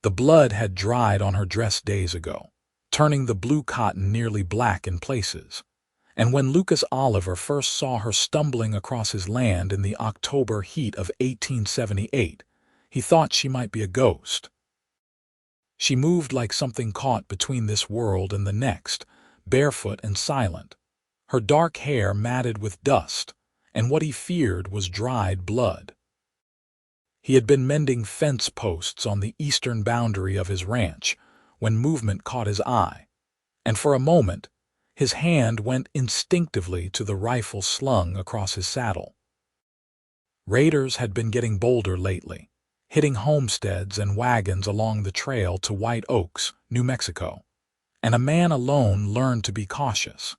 The blood had dried on her dress days ago, turning the blue cotton nearly black in places. And when Lucas Oliver first saw her stumbling across his land in the October heat of 1878, he thought she might be a ghost. She moved like something caught between this world and the next, barefoot and silent, her dark hair matted with dust, and what he feared was dried blood. He had been mending fence posts on the eastern boundary of his ranch when movement caught his eye, and for a moment his hand went instinctively to the rifle slung across his saddle. Raiders had been getting bolder lately, hitting homesteads and wagons along the trail to White Oaks, New Mexico, and a man alone learned to be cautious.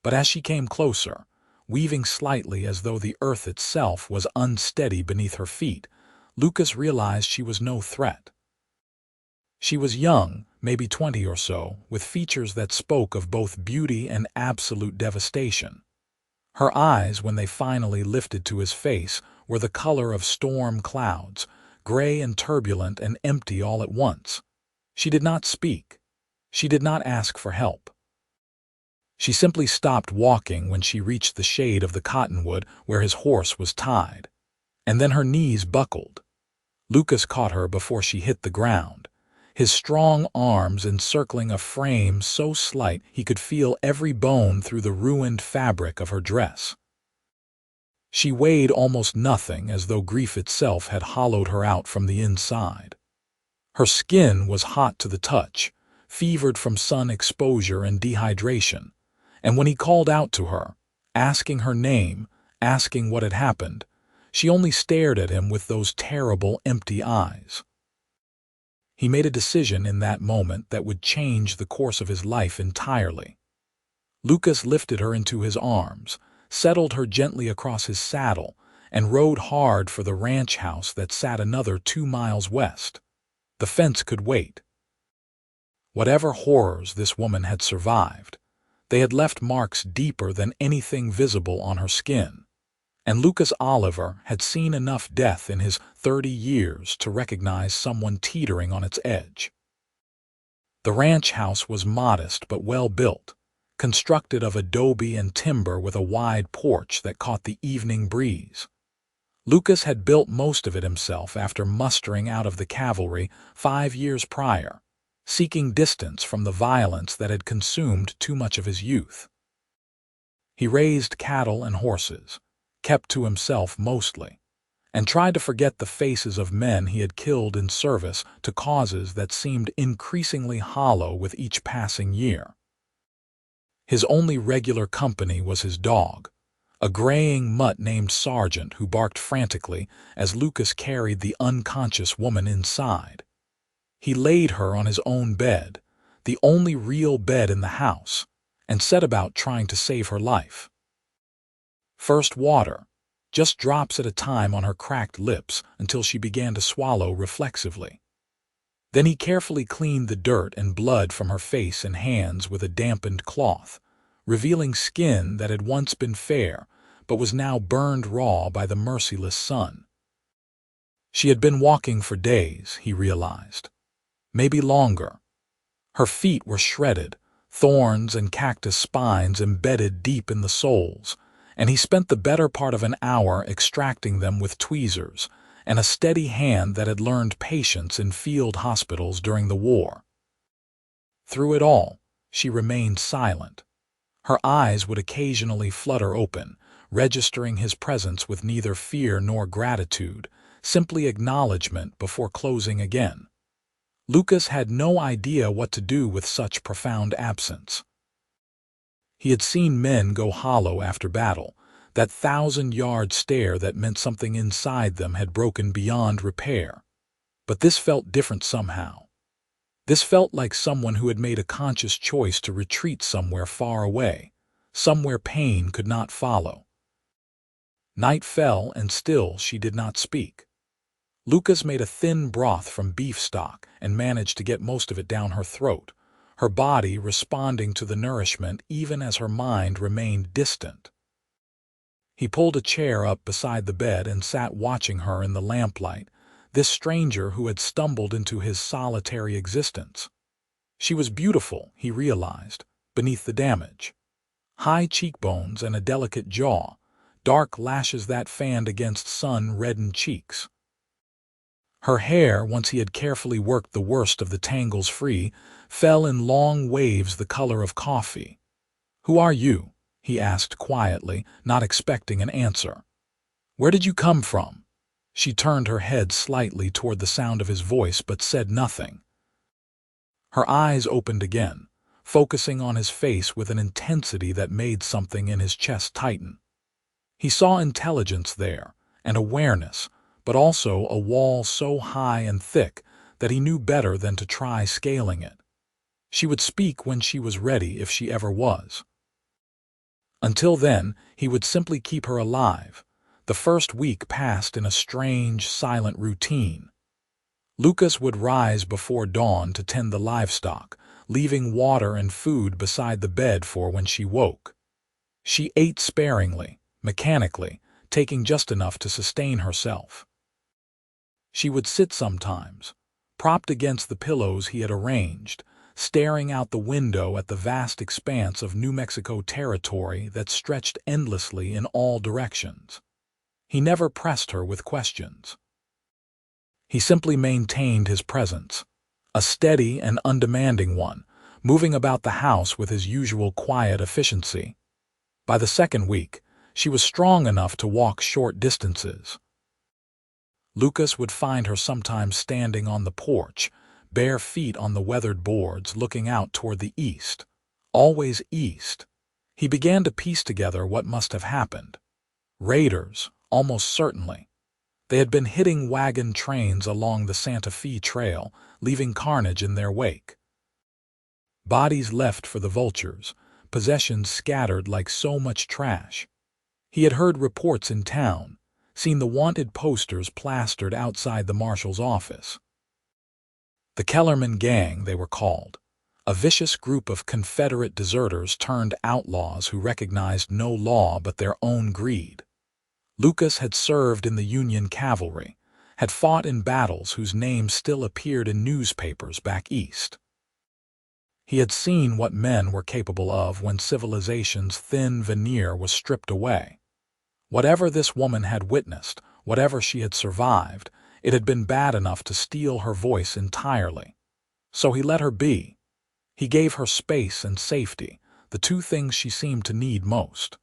But as she came closer, weaving slightly as though the earth itself was unsteady beneath her feet, Lucas realized she was no threat. She was young, maybe 20 or so, with features that spoke of both beauty and absolute devastation. Her eyes, when they finally lifted to his face, were the color of storm clouds, gray and turbulent and empty all at once. She did not speak. She did not ask for help. She simply stopped walking when she reached the shade of the cottonwood where his horse was tied. And then her knees buckled. Lucas caught her before she hit the ground, his strong arms encircling a frame so slight he could feel every bone through the ruined fabric of her dress. She weighed almost nothing, as though grief itself had hollowed her out from the inside. Her skin was hot to the touch, fevered from sun exposure and dehydration, and when he called out to her, asking her name, asking what had happened, she only stared at him with those terrible, empty eyes. He made a decision in that moment that would change the course of his life entirely. Lucas lifted her into his arms, settled her gently across his saddle, and rode hard for the ranch house that sat another 2 miles west. The fence could wait. Whatever horrors this woman had survived, they had left marks deeper than anything visible on her skin. And Lucas Oliver had seen enough death in his 30 years to recognize someone teetering on its edge. The ranch house was modest but well built, constructed of adobe and timber with a wide porch that caught the evening breeze. Lucas had built most of it himself after mustering out of the cavalry 5 years prior, seeking distance from the violence that had consumed too much of his youth. He raised cattle and horses, kept to himself mostly, and tried to forget the faces of men he had killed in service to causes that seemed increasingly hollow with each passing year. His only regular company was his dog, a graying mutt named Sergeant who barked frantically as Lucas carried the unconscious woman inside. He laid her on his own bed, the only real bed in the house, and set about trying to save her life. First water, just drops at a time on her cracked lips until she began to swallow reflexively. Then he carefully cleaned the dirt and blood from her face and hands with a dampened cloth, revealing skin that had once been fair but was now burned raw by the merciless sun. She had been walking for days, he realized. Maybe longer. Her feet were shredded, thorns and cactus spines embedded deep in the soles, and he spent the better part of an hour extracting them with tweezers and a steady hand that had learned patience in field hospitals during the war. Through it all, she remained silent. Her eyes would occasionally flutter open, registering his presence with neither fear nor gratitude, simply acknowledgement before closing again. Lucas had no idea what to do with such profound absence. He had seen men go hollow after battle, that 1,000-yard stare that meant something inside them had broken beyond repair. But this felt different somehow. This felt like someone who had made a conscious choice to retreat somewhere far away, somewhere pain could not follow. Night fell, and still she did not speak. Lucas made a thin broth from beef stock and managed to get most of it down her throat, her body responding to the nourishment even as her mind remained distant. He pulled a chair up beside the bed and sat watching her in the lamplight, this stranger who had stumbled into his solitary existence. She was beautiful, he realized, beneath the damage. High cheekbones and a delicate jaw, dark lashes that fanned against sun-reddened cheeks. Her hair, once he had carefully worked the worst of the tangles free, fell in long waves the color of coffee. "Who are you?" he asked quietly, not expecting an answer. "Where did you come from?" She turned her head slightly toward the sound of his voice but said nothing. Her eyes opened again, focusing on his face with an intensity that made something in his chest tighten. He saw intelligence there, and awareness, but also a wall so high and thick that he knew better than to try scaling it. She would speak when she was ready if she ever was. Until then, he would simply keep her alive. The first week passed in a strange, silent routine. Lucas would rise before dawn to tend the livestock, leaving water and food beside the bed for when she woke. She ate sparingly, mechanically, taking just enough to sustain herself. She would sit sometimes, propped against the pillows he had arranged, staring out the window at the vast expanse of New Mexico territory that stretched endlessly in all directions. He never pressed her with questions. He simply maintained his presence, a steady and undemanding one, moving about the house with his usual quiet efficiency. By the second week, she was strong enough to walk short distances. Lucas would find her sometimes standing on the porch, bare feet on the weathered boards, looking out toward the east. Always east. He began to piece together what must have happened. Raiders, almost certainly. They had been hitting wagon trains along the Santa Fe Trail, leaving carnage in their wake. Bodies left for the vultures, possessions scattered like so much trash. He had heard reports in town, seen the wanted posters plastered outside the marshal's office. The Kellerman Gang, they were called, a vicious group of Confederate deserters turned outlaws who recognized no law but their own greed. Lucas had served in the Union cavalry, had fought in battles whose names still appeared in newspapers back east. He had seen what men were capable of when civilization's thin veneer was stripped away. Whatever this woman had witnessed, whatever she had survived, it had been bad enough to steal her voice entirely. So he let her be. He gave her space and safety, the two things she seemed to need most.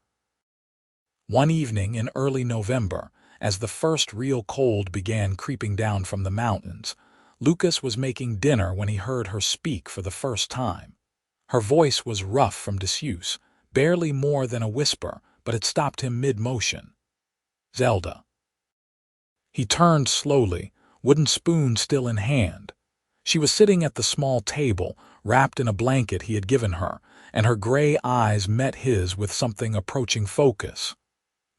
One evening in early November, as the first real cold began creeping down from the mountains, Lucas was making dinner when he heard her speak for the first time. Her voice was rough from disuse, barely more than a whisper, but it stopped him mid-motion. "Zelda." He turned slowly, wooden spoon still in hand. She was sitting at the small table, wrapped in a blanket he had given her, and her gray eyes met his with something approaching focus.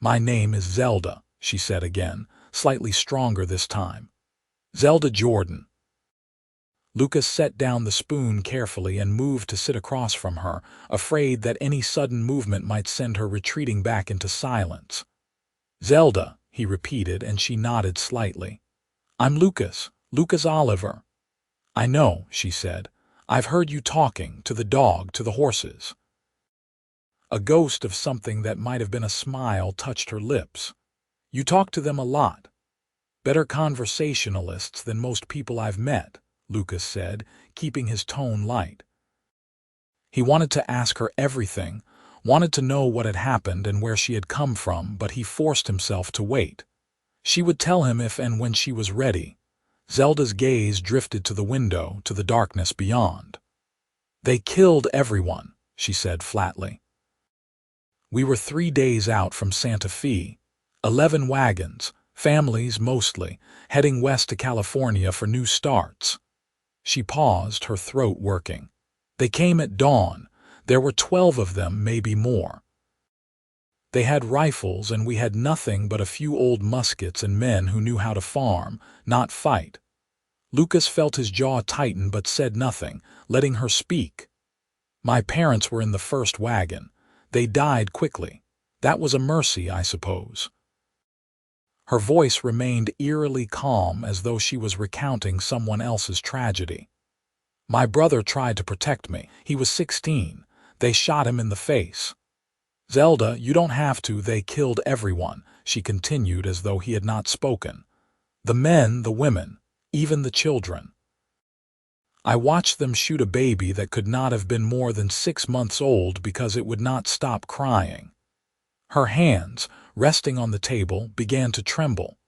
"My name is Zelda," she said again, slightly stronger this time. "Zelda Jordan." Lucas set down the spoon carefully and moved to sit across from her, afraid that any sudden movement might send her retreating back into silence. "Zelda," he repeated, and she nodded slightly. "I'm Lucas, Lucas Oliver." "I know," she said. "I've heard you talking, to the dog, to the horses." A ghost of something that might have been a smile touched her lips. "You talk to them a lot. Better conversationalists than most people I've met," Lucas said, keeping his tone light. He wanted to ask her everything, wanted to know what had happened and where she had come from, but he forced himself to wait. She would tell him if and when she was ready. Zelda's gaze drifted to the window, to the darkness beyond. "They killed everyone," she said flatly. "We were 3 days out from Santa Fe. 11 wagons, families mostly, heading west to California for new starts." She paused, her throat working. "They came at dawn. There were 12 of them, maybe more. They had rifles and we had nothing but a few old muskets and men who knew how to farm, not fight." Lucas felt his jaw tighten but said nothing, letting her speak. "My parents were in the first wagon. They died quickly. That was a mercy, I suppose." Her voice remained eerily calm, as though she was recounting someone else's tragedy. "My brother tried to protect me. He was 16. They shot him in the face." "Zelda, you don't have to. They killed everyone," she continued, as though he had not spoken. "The men, the women, even the children. I watched them shoot a baby that could not have been more than 6 months old because it would not stop crying." Her hands, resting on the table, began to tremble.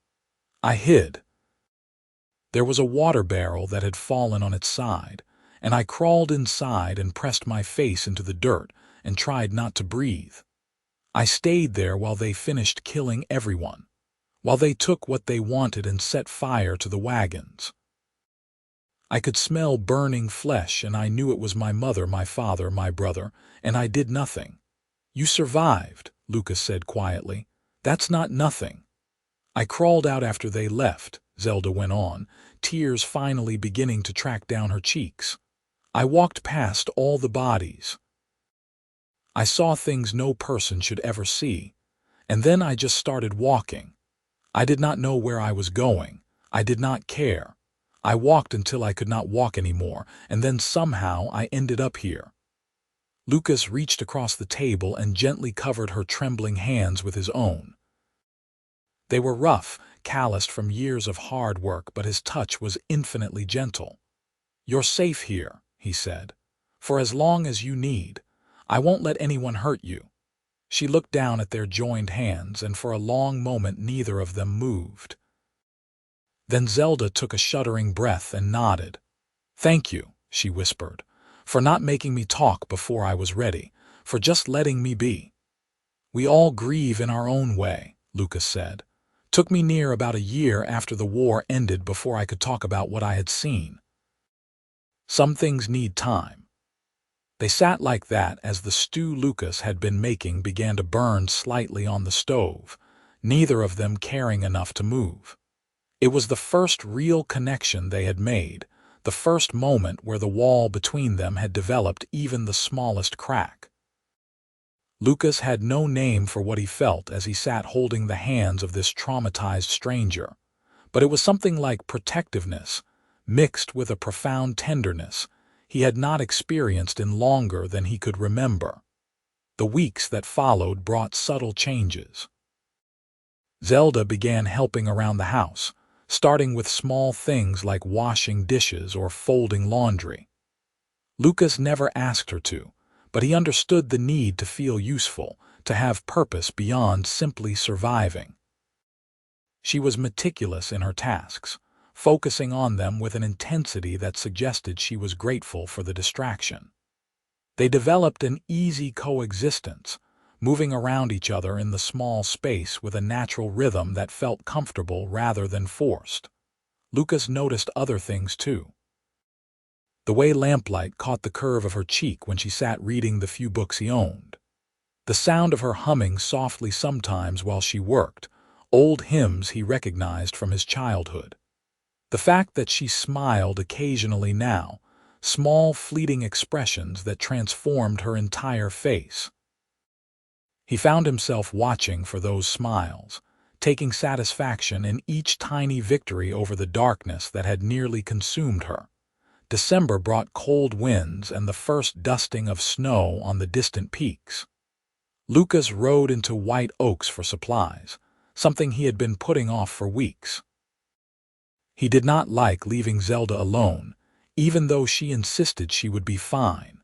I hid. There was a water barrel that had fallen on its side, and I crawled inside and pressed my face into the dirt and tried not to breathe. I stayed there while they finished killing everyone, while they took what they wanted and set fire to the wagons. I could smell burning flesh, and I knew it was my mother, my father, my brother, and I did nothing. "You survived," Lucas said quietly. "That's not nothing." "I crawled out after they left," Zelda went on, tears finally beginning to track down her cheeks. "I walked past all the bodies. I saw things no person should ever see. And then I just started walking. I did not know where I was going. I did not care. I walked until I could not walk anymore, and then somehow I ended up here." Lucas reached across the table and gently covered her trembling hands with his own. They were rough, calloused from years of hard work, but his touch was infinitely gentle. "You're safe here," he said. "For as long as you need. I won't let anyone hurt you." She looked down at their joined hands, and for a long moment neither of them moved. Then Zelda took a shuddering breath and nodded. "Thank you," she whispered, "for not making me talk before I was ready, for just letting me be." "We all grieve in our own way," Lucas said. "Took me near about a year after the war ended before I could talk about what I had seen. Some things need time." They sat like that as the stew Lucas had been making began to burn slightly on the stove, neither of them caring enough to move. It was the first real connection they had made, the first moment where the wall between them had developed even the smallest crack. Lucas had no name for what he felt as he sat holding the hands of this traumatized stranger, but it was something like protectiveness, mixed with a profound tenderness he had not experienced in longer than he could remember. The weeks that followed brought subtle changes. Zelda began helping around the house, starting with small things like washing dishes or folding laundry. Lucas never asked her to, but he understood the need to feel useful, to have purpose beyond simply surviving. She was meticulous in her tasks, focusing on them with an intensity that suggested she was grateful for the distraction. They developed an easy coexistence, moving around each other in the small space with a natural rhythm that felt comfortable rather than forced. Lucas noticed other things too. The way lamplight caught the curve of her cheek when she sat reading the few books he owned. The sound of her humming softly sometimes while she worked, old hymns he recognized from his childhood. The fact that she smiled occasionally now, small fleeting expressions that transformed her entire face. He found himself watching for those smiles, taking satisfaction in each tiny victory over the darkness that had nearly consumed her. December brought cold winds and the first dusting of snow on the distant peaks. Lucas rode into White Oaks for supplies, something he had been putting off for weeks. He did not like leaving Zelda alone, even though she insisted she would be fine.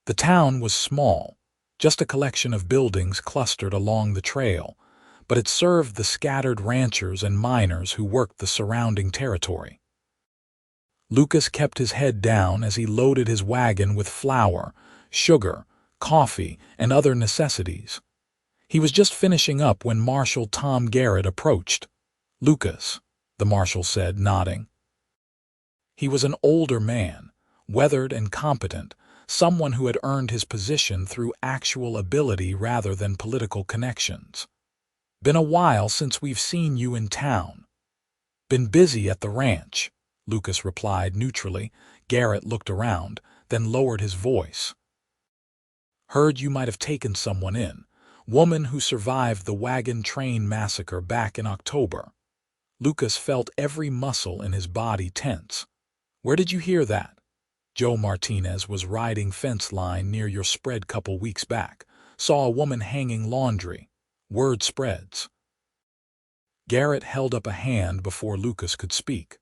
The town was small, just a collection of buildings clustered along the trail, but it served the scattered ranchers and miners who worked the surrounding territory. Lucas kept his head down as he loaded his wagon with flour, sugar, coffee, and other necessities. He was just finishing up when Marshal Tom Garrett approached. "Lucas," the marshal said, nodding. He was an older man, weathered and competent, someone who had earned his position through actual ability rather than political connections. "Been a while since we've seen you in town." "Been busy at the ranch," Lucas replied neutrally. Garrett looked around, then lowered his voice. "Heard you might have taken someone in. Woman who survived the wagon train massacre back in October. Lucas felt every muscle in his body tense. Where did you hear that? Joe Martinez was riding fence line near your spread couple weeks back. Saw a woman hanging laundry. Word spreads. Garrett held up a hand before Lucas could speak.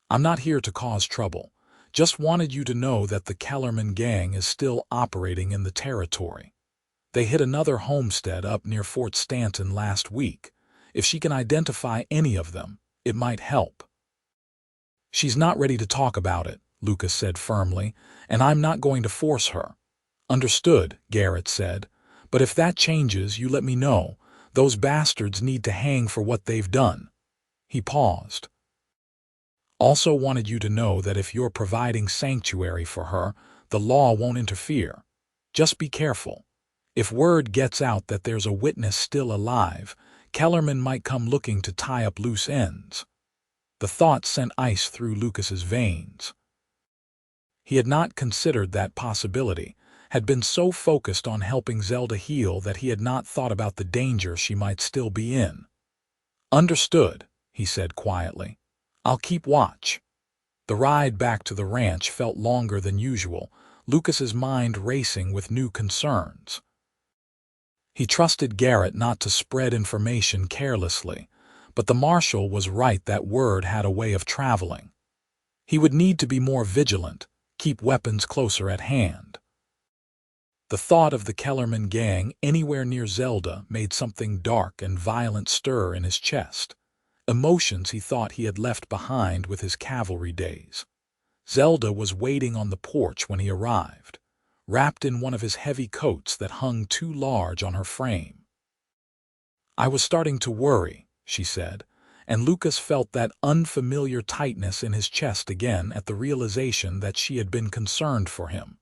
I'm not here to cause trouble. Just wanted you to know that the Kellerman gang is still operating in the territory. They hit another homestead up near Fort Stanton last week. If she can identify any of them, it might help. She's not ready to talk about it, Lucas said firmly, and I'm not going to force her. Understood, Garrett said. But if that changes, you let me know. Those bastards need to hang for what they've done. He paused. Also wanted you to know that if you're providing sanctuary for her, the law won't interfere. Just be careful. If word gets out that there's a witness still alive, Kellerman might come looking to tie up loose ends. The thought sent ice through Lucas's veins. He had not considered that possibility, had been so focused on helping Zelda heal that he had not thought about the danger she might still be in. Understood, he said quietly. I'll keep watch. The ride back to the ranch felt longer than usual, Lucas's mind racing with new concerns. He trusted Garrett not to spread information carelessly, but the marshal was right that word had a way of traveling. He would need to be more vigilant, keep weapons closer at hand. The thought of the Kellerman gang anywhere near Zelda made something dark and violent stir in his chest, emotions he thought he had left behind with his cavalry days. Zelda was waiting on the porch when he arrived, wrapped in one of his heavy coats that hung too large on her frame. I was starting to worry, she said, and Lucas felt that unfamiliar tightness in his chest again at the realization that she had been concerned for him.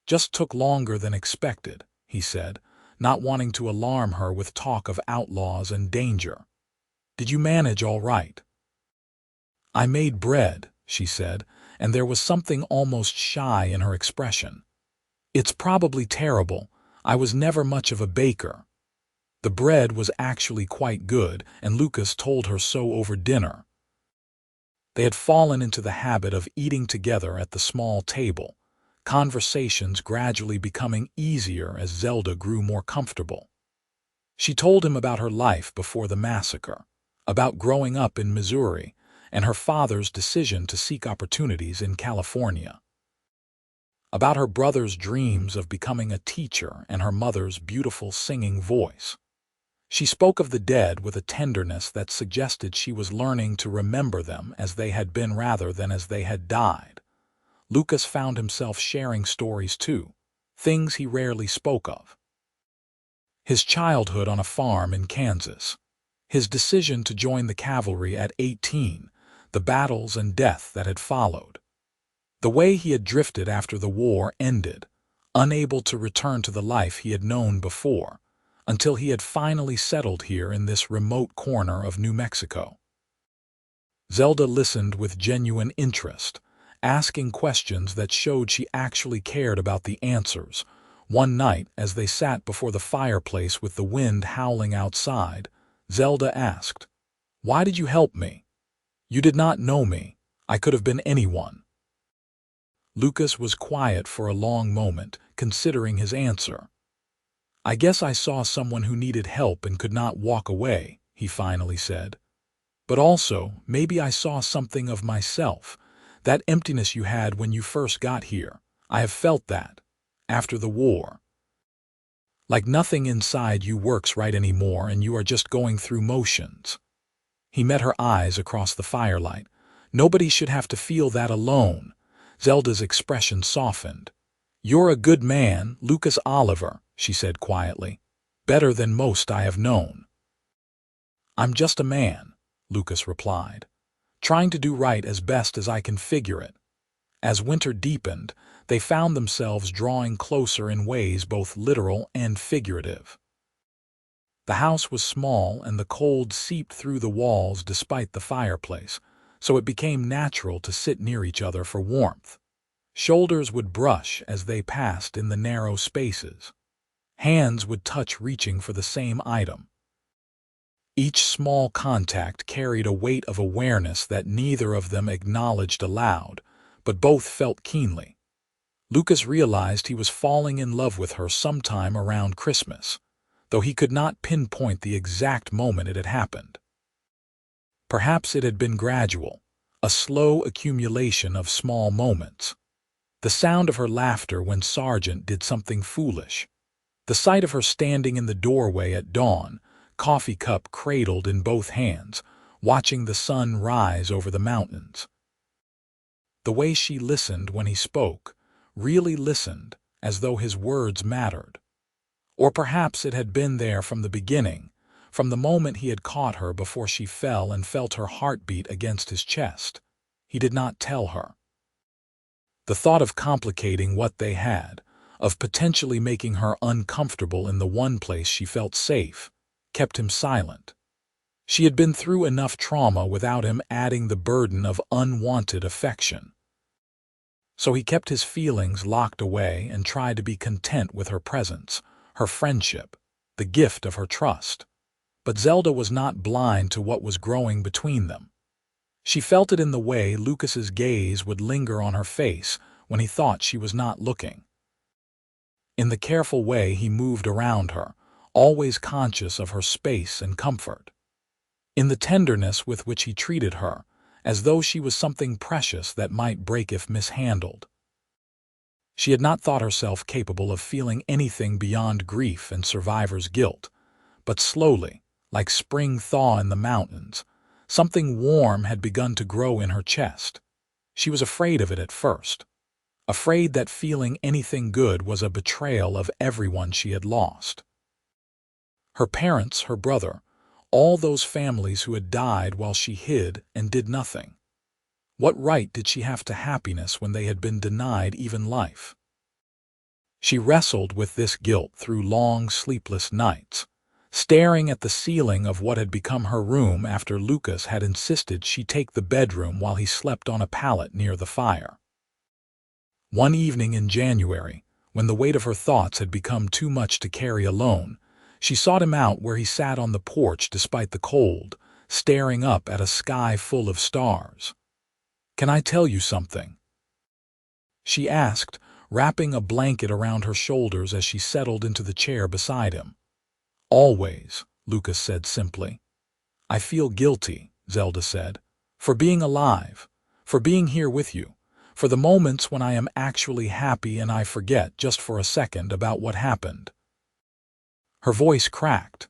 Just took longer than expected, he said, not wanting to alarm her with talk of outlaws and danger. Did you manage all right? I made bread, she said, and there was something almost shy in her expression. It's probably terrible. I was never much of a baker. The bread was actually quite good, and Lucas told her so over dinner. They had fallen into the habit of eating together at the small table, conversations gradually becoming easier as Zelda grew more comfortable. She told him about her life before the massacre, about growing up in Missouri, and her father's decision to seek opportunities in California. About her brother's dreams of becoming a teacher and her mother's beautiful singing voice. She spoke of the dead with a tenderness that suggested she was learning to remember them as they had been rather than as they had died. Lucas found himself sharing stories too, things he rarely spoke of. His childhood on a farm in Kansas, his decision to join the cavalry at 18, the battles and death that had followed. The way he had drifted after the war ended, unable to return to the life he had known before, until he had finally settled here in this remote corner of New Mexico. Zelda listened with genuine interest, asking questions that showed she actually cared about the answers. One night, as they sat before the fireplace with the wind howling outside, Zelda asked, "Why did you help me? You did not know me. I could have been anyone." Lucas was quiet for a long moment, considering his answer. "I guess I saw someone who needed help and could not walk away," he finally said. "But also, maybe I saw something of myself. That emptiness you had when you first got here. I have felt that. After the war. Like nothing inside you works right anymore and you are just going through motions." He met her eyes across the firelight. "Nobody should have to feel that alone." Zelda's expression softened. "You're a good man, Lucas Oliver," she said quietly. "Better than most I have known." "I'm just a man," Lucas replied, "trying to do right as best as I can figure it." As winter deepened, they found themselves drawing closer in ways both literal and figurative. The house was small and the cold seeped through the walls despite the fireplace, so it became natural to sit near each other for warmth. Shoulders would brush as they passed in the narrow spaces. Hands would touch reaching for the same item. Each small contact carried a weight of awareness that neither of them acknowledged aloud, but both felt keenly. Lucas realized he was falling in love with her sometime around Christmas, though he could not pinpoint the exact moment it had happened. Perhaps it had been gradual, a slow accumulation of small moments. The sound of her laughter when Sargent did something foolish. The sight of her standing in the doorway at dawn, coffee cup cradled in both hands, watching the sun rise over the mountains. The way she listened when he spoke, really listened, as though his words mattered. Or perhaps it had been there from the beginning, from the moment he had caught her before she fell and felt her heartbeat against his chest. He did not tell her. The thought of complicating what they had, of potentially making her uncomfortable in the one place she felt safe, kept him silent. She had been through enough trauma without him adding the burden of unwanted affection. So he kept his feelings locked away and tried to be content with her presence, her friendship, the gift of her trust. But Zelda was not blind to what was growing between them. She felt it in the way Lucas's gaze would linger on her face when he thought she was not looking. In the careful way he moved around her, always conscious of her space and comfort. In the tenderness with which he treated her, as though she was something precious that might break if mishandled. She had not thought herself capable of feeling anything beyond grief and survivor's guilt, but slowly, like spring thaw in the mountains, something warm had begun to grow in her chest. She was afraid of it at first, afraid that feeling anything good was a betrayal of everyone she had lost. Her parents, her brother, all those families who had died while she hid and did nothing. What right did she have to happiness when they had been denied even life? She wrestled with this guilt through long, sleepless nights, staring at the ceiling of what had become her room after Lucas had insisted she take the bedroom while he slept on a pallet near the fire. One evening in January, when the weight of her thoughts had become too much to carry alone, she sought him out where he sat on the porch despite the cold, staring up at a sky full of stars. "Can I tell you something?" she asked, wrapping a blanket around her shoulders as she settled into the chair beside him. "Always," Lucas said simply. "I feel guilty," Zelda said, "for being alive, for being here with you, for the moments when I am actually happy and I forget just for a second about what happened." Her voice cracked.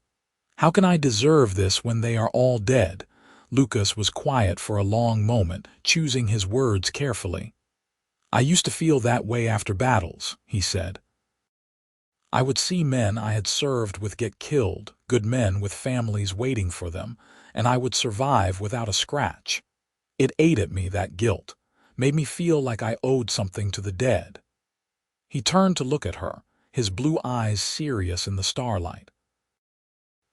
"How can I deserve this when they are all dead?" Lucas was quiet for a long moment, choosing his words carefully. "I used to feel that way after battles," he said. "I would see men I had served with get killed, good men with families waiting for them, and I would survive without a scratch. It ate at me, that guilt, made me feel like I owed something to the dead." He turned to look at her, his blue eyes serious in the starlight.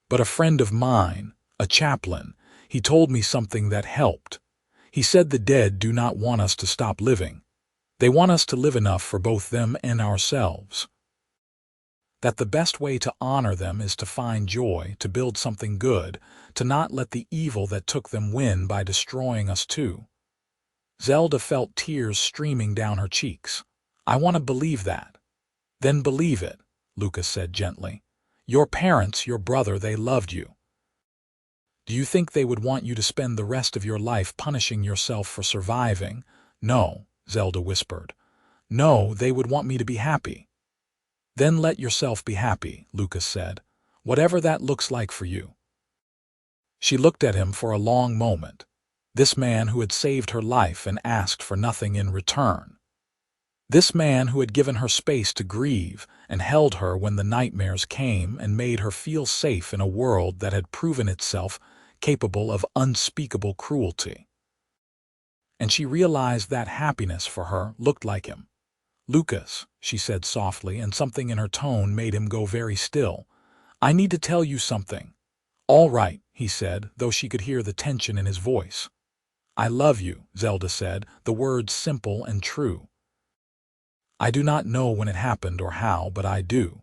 "But a friend of mine, a chaplain, he told me something that helped. He said the dead do not want us to stop living. They want us to live enough for both them and ourselves. That the best way to honor them is to find joy, to build something good, to not let the evil that took them win by destroying us too." Zelda felt tears streaming down her cheeks. "I want to believe that." "Then believe it," Lucas said gently. "Your parents, your brother, they loved you. Do you think they would want you to spend the rest of your life punishing yourself for surviving?" "No," Zelda whispered. "No, they would want me to be happy." "Then let yourself be happy," Lucas said, "whatever that looks like for you." She looked at him for a long moment, this man who had saved her life and asked for nothing in return. This man who had given her space to grieve and held her when the nightmares came and made her feel safe in a world that had proven itself capable of unspeakable cruelty. And she realized that happiness for her looked like him. "Lucas," she said softly, and something in her tone made him go very still. "I need to tell you something." "All right," he said, though she could hear the tension in his voice. "I love you," Zelda said, the words simple and true. "I do not know when it happened or how, but I do.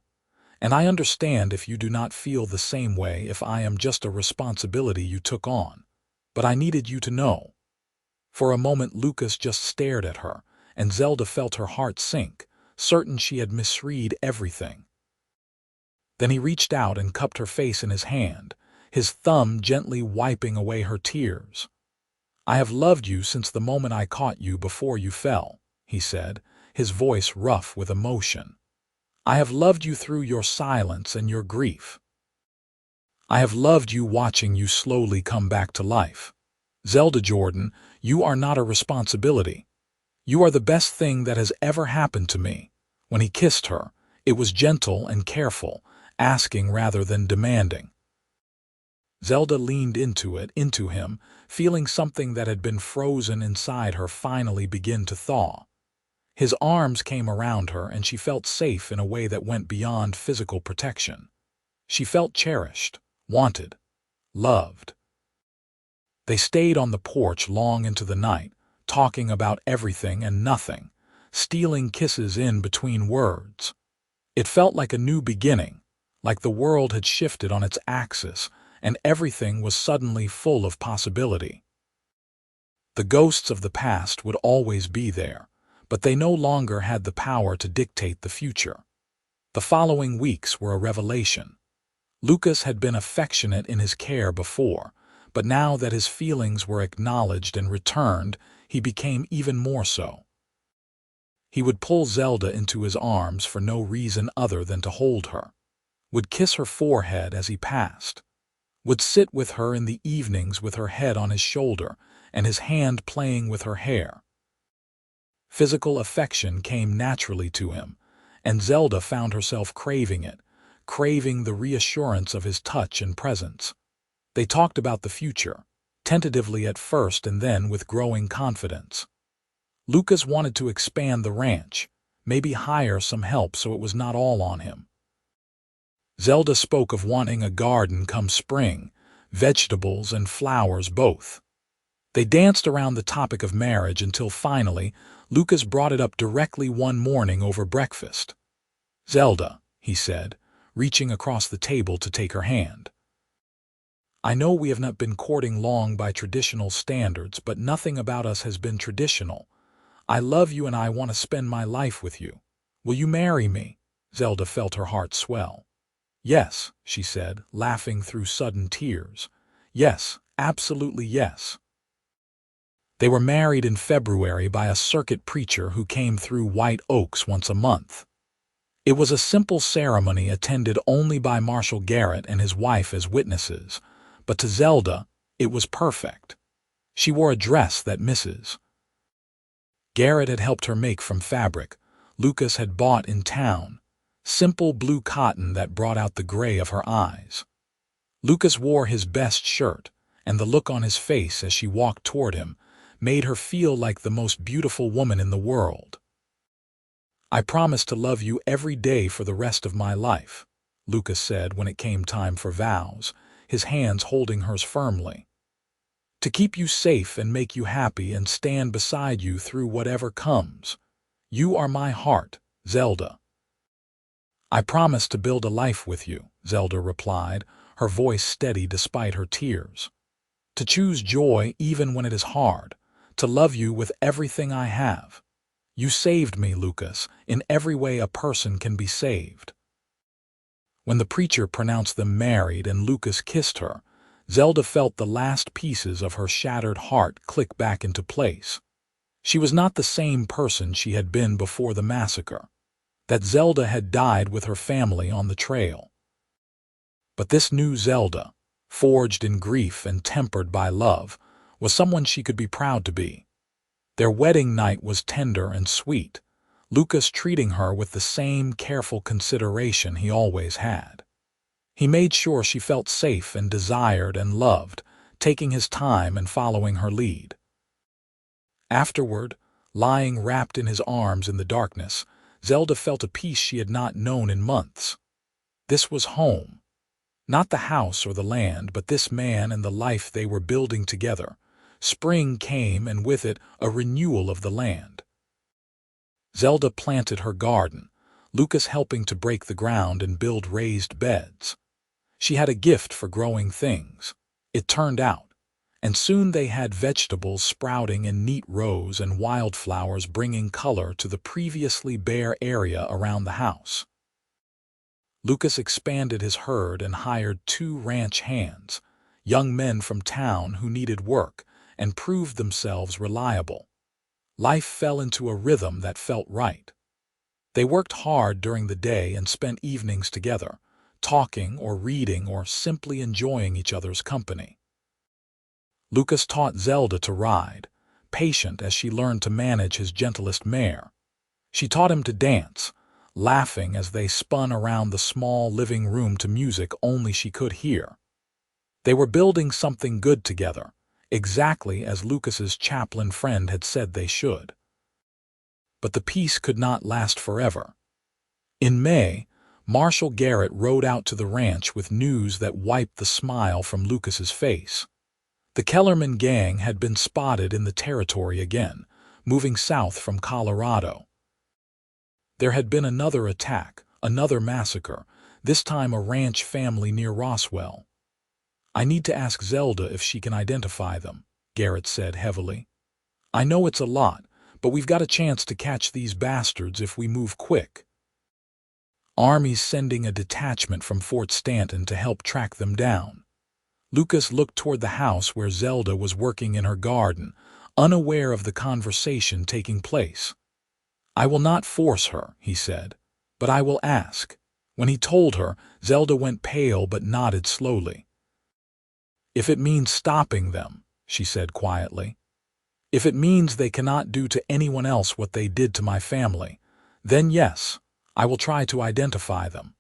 And I understand if you do not feel the same way if I am just a responsibility you took on. But I needed you to know." For a moment Lucas just stared at her, and Zelda felt her heart sink, certain she had misread everything. Then he reached out and cupped her face in his hand, his thumb gently wiping away her tears. "I have loved you since the moment I caught you before you fell," he said, his voice rough with emotion. "I have loved you through your silence and your grief. I have loved you watching you slowly come back to life. Zelda Jordan, you are not a responsibility. You are the best thing that has ever happened to me." When he kissed her, it was gentle and careful, asking rather than demanding. Zelda leaned into him, feeling something that had been frozen inside her finally begin to thaw. His arms came around her and she felt safe in a way that went beyond physical protection. She felt cherished, wanted, loved. They stayed on the porch long into the night, talking about everything and nothing, stealing kisses in between words. It felt like a new beginning, like the world had shifted on its axis and everything was suddenly full of possibility. The ghosts of the past would always be there, but they no longer had the power to dictate the future. The following weeks were a revelation. Lucas had been affectionate in his care before, but now that his feelings were acknowledged and returned, he became even more so. He would pull Zelda into his arms for no reason other than to hold her, would kiss her forehead as he passed, would sit with her in the evenings with her head on his shoulder and his hand playing with her hair. Physical affection came naturally to him, and Zelda found herself craving it, craving the reassurance of his touch and presence. They talked about the future, tentatively at first and then with growing confidence. Lucas wanted to expand the ranch, maybe hire some help so it was not all on him. Zelda spoke of wanting a garden come spring, vegetables and flowers both. They danced around the topic of marriage until finally, Lucas brought it up directly one morning over breakfast. "Zelda," he said, reaching across the table to take her hand. "I know we have not been courting long by traditional standards, but nothing about us has been traditional. I love you and I want to spend my life with you. Will you marry me?" Zelda felt her heart swell. "Yes," she said, laughing through sudden tears. "Yes, absolutely yes." They were married in February by a circuit preacher who came through White Oaks once a month. It was a simple ceremony attended only by Marshall Garrett and his wife as witnesses, but to Zelda, it was perfect. She wore a dress that Mrs. Garrett had helped her make from fabric Lucas had bought in town, simple blue cotton that brought out the gray of her eyes. Lucas wore his best shirt, and the look on his face as she walked toward him made her feel like the most beautiful woman in the world. "I promise to love you every day for the rest of my life," Lucas said when it came time for vows, his hands holding hers firmly. "To keep you safe and make you happy and stand beside you through whatever comes. You are my heart, Zelda." "I promise to build a life with you," Zelda replied, her voice steady despite her tears. "To choose joy even when it is hard, to love you with everything I have. You saved me, Lucas, in every way a person can be saved." When the preacher pronounced them married and Lucas kissed her, Zelda felt the last pieces of her shattered heart click back into place. She was not the same person she had been before the massacre. That Zelda had died with her family on the trail. But this new Zelda, forged in grief and tempered by love, was someone she could be proud to be. Their wedding night was tender and sweet, Lucas treating her with the same careful consideration he always had. He made sure she felt safe and desired and loved, taking his time and following her lead. Afterward, lying wrapped in his arms in the darkness, Zelda felt a peace she had not known in months. This was home. Not the house or the land, but this man and the life they were building together. Spring came, and with it a renewal of the land. Zelda planted her garden, Lucas helping to break the ground and build raised beds. She had a gift for growing things, it turned out, and soon they had vegetables sprouting in neat rows and wildflowers bringing color to the previously bare area around the house. Lucas expanded his herd and hired 2 ranch hands, young men from town who needed work and proved themselves reliable. Life fell into a rhythm that felt right. They worked hard during the day and spent evenings together, talking or reading or simply enjoying each other's company. Lucas taught Zelda to ride, patient as she learned to manage his gentlest mare. She taught him to dance, laughing as they spun around the small living room to music only she could hear. They were building something good together, exactly as Lucas's chaplain friend had said they should. But the peace could not last forever. In May, Marshal Garrett rode out to the ranch with news that wiped the smile from Lucas's face. The Kellerman gang had been spotted in the territory again, moving south from Colorado. There had been another attack, another massacre, this time a ranch family near Roswell. "I need to ask Zelda if she can identify them," Garrett said heavily. "I know it's a lot, but we've got a chance to catch these bastards if we move quick." Army's sending a detachment from Fort Stanton to help track them down. Lucas looked toward the house where Zelda was working in her garden, unaware of the conversation taking place. "I will not force her," he said, "but I will ask." When he told her, Zelda went pale but nodded slowly. "If it means stopping them," she said quietly. "If it means they cannot do to anyone else what they did to my family, then yes, I will try to identify them."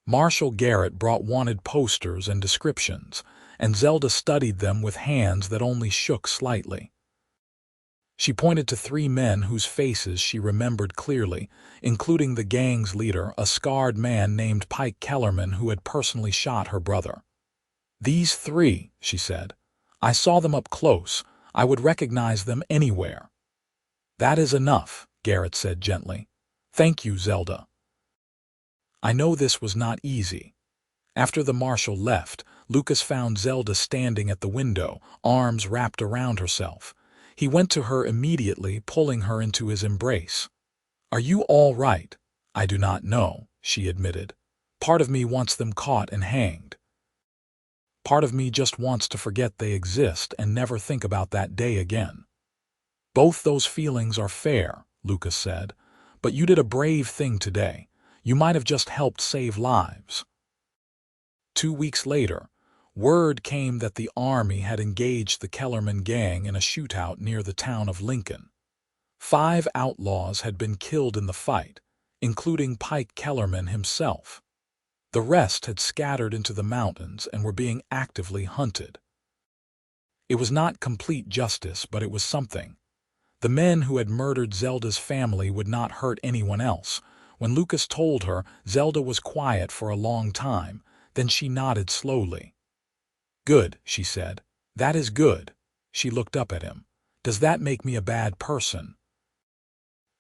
Marshal Garrett brought wanted posters and descriptions, and Zelda studied them with hands that only shook slightly. She pointed to 3 men whose faces she remembered clearly, including the gang's leader, a scarred man named Pike Kellerman who had personally shot her brother. "These 3, she said. "I saw them up close. I would recognize them anywhere." "That is enough," Garrett said gently. "Thank you, Zelda." I know this was not easy. After the marshal left, Lucas found Zelda standing at the window, arms wrapped around herself. He went to her immediately, pulling her into his embrace. "Are you all right?" "I do not know," she admitted. "Part of me wants them caught and hanged. Part of me just wants to forget they exist and never think about that day again." "Both those feelings are fair," Lucas said, "but you did a brave thing today. You might have just helped save lives." 2 weeks later, word came that the Army had engaged the Kellerman gang in a shootout near the town of Lincoln. 5 outlaws had been killed in the fight, including Pike Kellerman himself. The rest had scattered into the mountains and were being actively hunted. It was not complete justice, but it was something. The men who had murdered Zelda's family would not hurt anyone else. When Lucas told her, Zelda was quiet for a long time, then she nodded slowly. "Good," she said. "That is good." She looked up at him. "Does that make me a bad person?"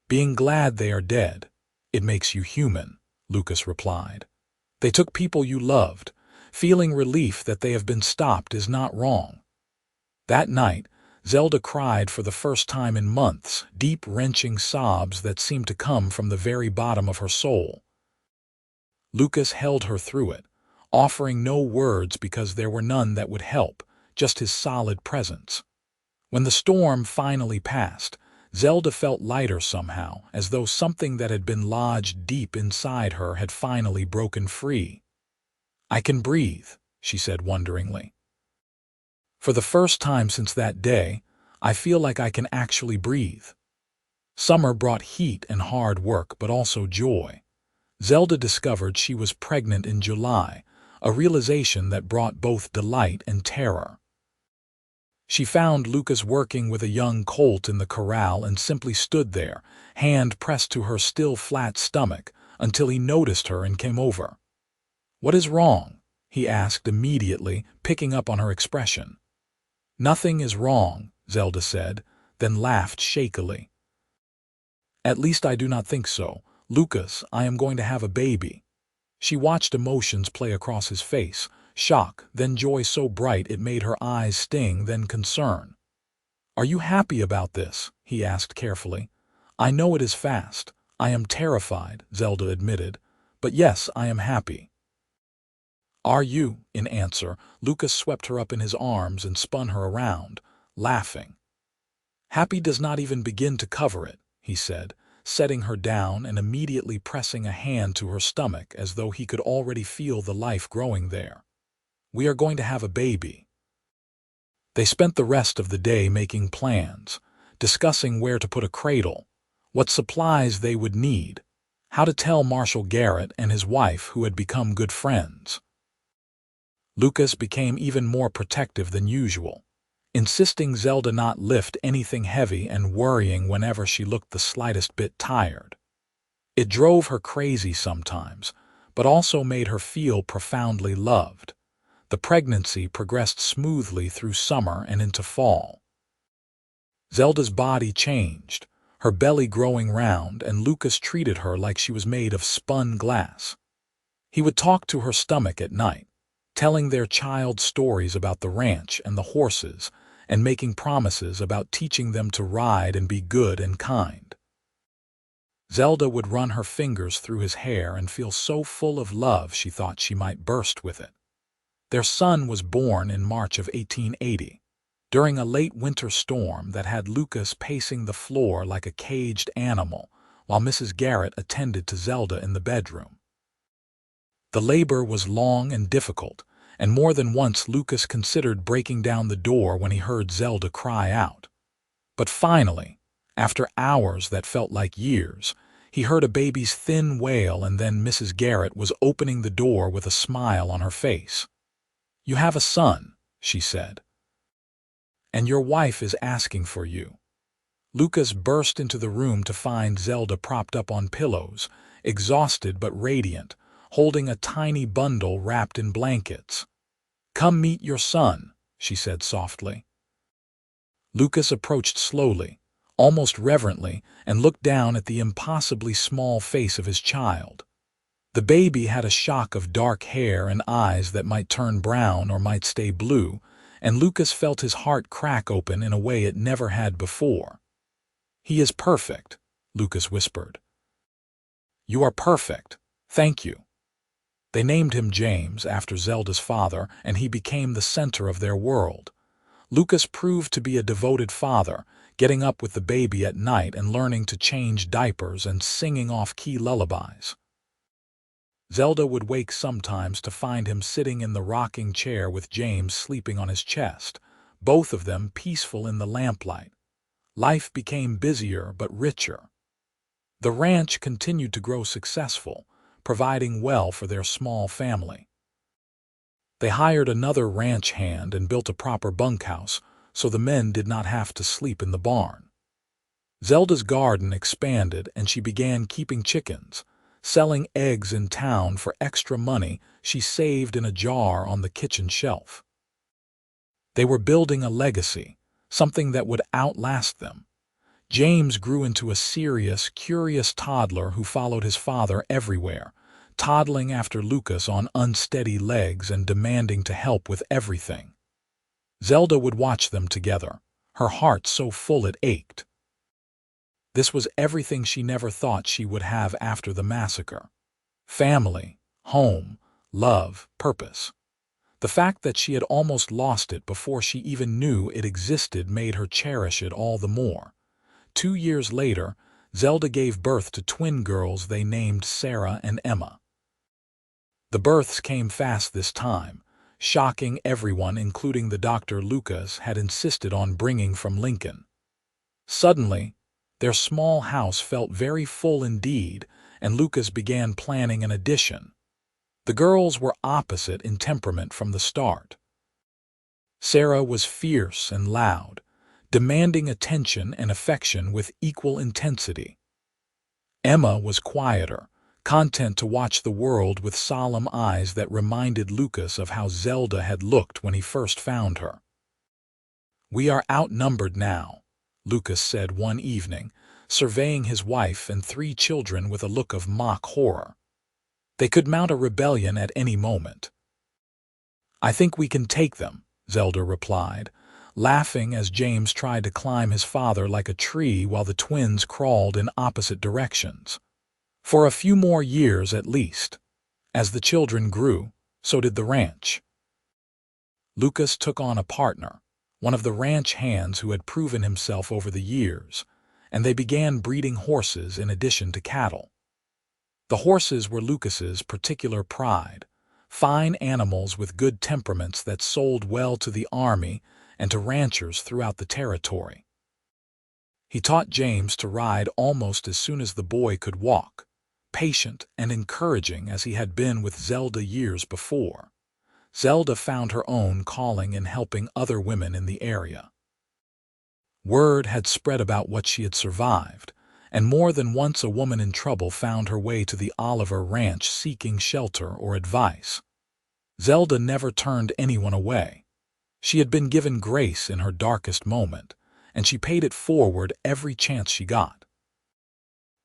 "Being glad they are dead, it makes you human," Lucas replied. "They took people you loved. Feeling relief that they have been stopped is not wrong." That night, Zelda cried for the first time in months, deep, wrenching sobs that seemed to come from the very bottom of her soul. Lucas held her through it, offering no words because there were none that would help, just his solid presence. When the storm finally passed, Zelda felt lighter somehow, as though something that had been lodged deep inside her had finally broken free. "I can breathe," she said wonderingly. "For the first time since that day, I feel like I can actually breathe." Summer brought heat and hard work, but also joy. Zelda discovered she was pregnant in July, a realization that brought both delight and terror. She found Lucas working with a young colt in the corral and simply stood there, hand pressed to her still flat stomach, until he noticed her and came over. "What is wrong?" he asked immediately, picking up on her expression. "Nothing is wrong," Zelda said, then laughed shakily. "At least I do not think so," "Lucas, I am going to have a baby." She watched emotions play across his face, shock, then joy so bright it made her eyes sting, then concern. "Are you happy about this?" he asked carefully. "I know it is fast. I am terrified," Zelda admitted. "But yes, I am happy." "Are you?" In answer, Lucas swept her up in his arms and spun her around, laughing. "Happy does not even begin to cover it," he said, setting her down and immediately pressing a hand to her stomach as though he could already feel the life growing there. "We are going to have a baby." They spent the rest of the day making plans, discussing where to put a cradle, what supplies they would need, how to tell Marshal Garrett and his wife, who had become good friends. Lucas became even more protective than usual, insisting Zelda not lift anything heavy and worrying whenever she looked the slightest bit tired. It drove her crazy sometimes, but also made her feel profoundly loved. The pregnancy progressed smoothly through summer and into fall. Zelda's body changed, her belly growing round, and Lucas treated her like she was made of spun glass. He would talk to her stomach at night, telling their child stories about the ranch and the horses, and making promises about teaching them to ride and be good and kind. Zelda would run her fingers through his hair and feel so full of love she thought she might burst with it. Their son was born in March of 1880, during a late winter storm that had Lucas pacing the floor like a caged animal, while Mrs. Garrett attended to Zelda in the bedroom. The labor was long and difficult, and more than once Lucas considered breaking down the door when he heard Zelda cry out. But finally, after hours that felt like years, he heard a baby's thin wail, and then Mrs. Garrett was opening the door with a smile on her face. "You have a son," she said, "and your wife is asking for you." Lucas burst into the room to find Zelda propped up on pillows, exhausted but radiant, holding a tiny bundle wrapped in blankets. "Come meet your son," she said softly. Lucas approached slowly, almost reverently, and looked down at the impossibly small face of his child. The baby had a shock of dark hair and eyes that might turn brown or might stay blue, and Lucas felt his heart crack open in a way it never had before. "He is perfect," Lucas whispered. "You are perfect. Thank you." They named him James after Zelda's father, and he became the center of their world. Lucas proved to be a devoted father, getting up with the baby at night and learning to change diapers and singing off-key lullabies. Zelda would wake sometimes to find him sitting in the rocking chair with James sleeping on his chest, both of them peaceful in the lamplight. Life became busier but richer. The ranch continued to grow successful, providing well for their small family. They hired another ranch hand and built a proper bunkhouse, so the men did not have to sleep in the barn. Zelda's garden expanded and she began keeping chickens, selling eggs in town for extra money she saved in a jar on the kitchen shelf. They were building a legacy, something that would outlast them. James grew into a serious, curious toddler who followed his father everywhere, toddling after Lucas on unsteady legs and demanding to help with everything. Zelda would watch them together, her heart so full it ached. This was everything she never thought she would have after the massacre. Family, home, love, purpose. The fact that she had almost lost it before she even knew it existed made her cherish it all the more. 2 years later, Zelda gave birth to twin girls they named Sarah and Emma. The births came fast this time, shocking everyone, including the doctor Lucas had insisted on bringing from Lincoln. Suddenly, their small house felt very full indeed, and Lucas began planning an addition. The girls were opposite in temperament from the start. Sarah was fierce and loud, demanding attention and affection with equal intensity. Emma was quieter, content to watch the world with solemn eyes that reminded Lucas of how Zelda had looked when he first found her. "We are outnumbered now," Lucas said one evening, surveying his wife and 3 children with a look of mock horror. They could mount a rebellion at any moment. "I think we can take them," Zelda replied, laughing as James tried to climb his father like a tree while the twins crawled in opposite directions. For a few more years at least. As the children grew, so did the ranch. Lucas took on a partner, one of the ranch hands who had proven himself over the years, and they began breeding horses in addition to cattle. The horses were Lucas's particular pride, fine animals with good temperaments that sold well to the army and to ranchers throughout the territory. He taught James to ride almost as soon as the boy could walk, patient and encouraging as he had been with Zelda years before. Zelda found her own calling in helping other women in the area. Word had spread about what she had survived, and more than once a woman in trouble found her way to the Oliver Ranch seeking shelter or advice. Zelda never turned anyone away. She had been given grace in her darkest moment, and she paid it forward every chance she got.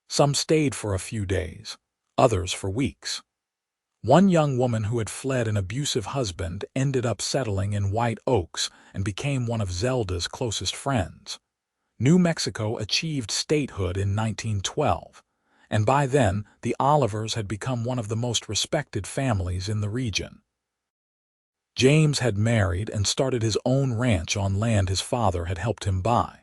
Some stayed for a few days, others for weeks. One young woman who had fled an abusive husband ended up settling in White Oaks and became one of Zelda's closest friends. New Mexico achieved statehood in 1912, and by then the Olivers had become one of the most respected families in the region. James had married and started his own ranch on land his father had helped him buy.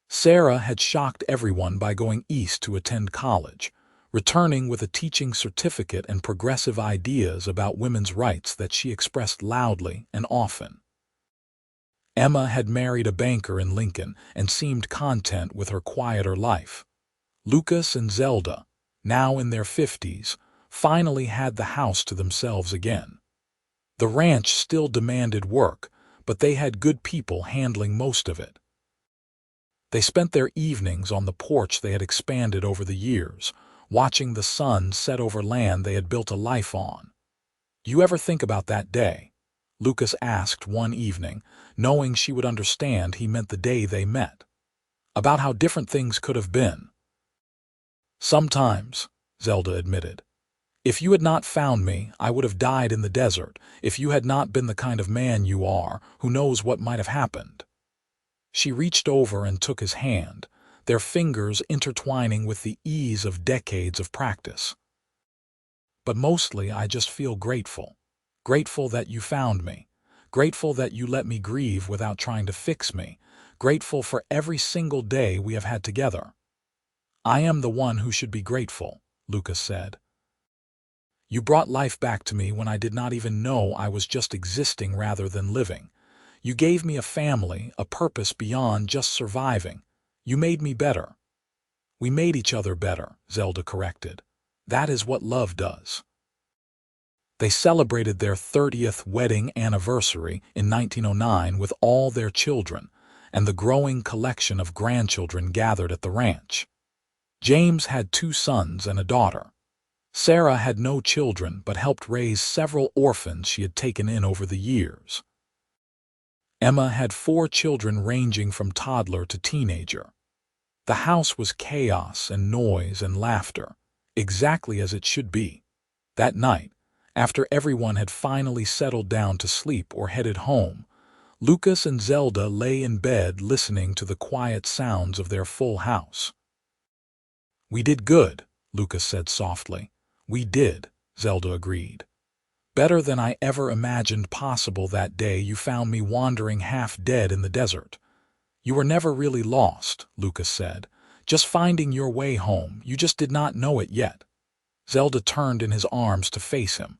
Sarah had shocked everyone by going east to attend college, returning with a teaching certificate and progressive ideas about women's rights that she expressed loudly and often. Emma had married a banker in Lincoln and seemed content with her quieter life. Lucas and Zelda, now in their 50s, finally had the house to themselves again. The ranch still demanded work, but they had good people handling most of it. They spent their evenings on the porch they had expanded over the years, watching the sun set over land they had built a life on. "You ever think about that day?" Lucas asked one evening, knowing she would understand he meant the day they met. "About how different things could have been." "Sometimes," Zelda admitted. "If you had not found me, I would have died in the desert, if you had not been the kind of man you are, who knows what might have happened." She reached over and took his hand, their fingers intertwining with the ease of decades of practice. "But mostly I just feel grateful. Grateful that you found me. Grateful that you let me grieve without trying to fix me. Grateful for every single day we have had together." "I am the one who should be grateful," Lucas said. "You brought life back to me when I did not even know I was just existing rather than living. You gave me a family, a purpose beyond just surviving. You made me better." "We made each other better," Zelda corrected. "That is what love does." They celebrated their 30th wedding anniversary in 1909 with all their children and the growing collection of grandchildren gathered at the ranch. James had 2 sons and a daughter. Sarah had no children but helped raise several orphans she had taken in over the years. Emma had 4 children ranging from toddler to teenager. The house was chaos and noise and laughter, exactly as it should be. That night, after everyone had finally settled down to sleep or headed home, Lucas and Zelda lay in bed listening to the quiet sounds of their full house. "We did good," Lucas said softly. "We did," Zelda agreed. "Better than I ever imagined possible that day you found me wandering half dead in the desert." "You were never really lost," Lucas said. "Just finding your way home. You just did not know it yet." Zelda turned in his arms to face him.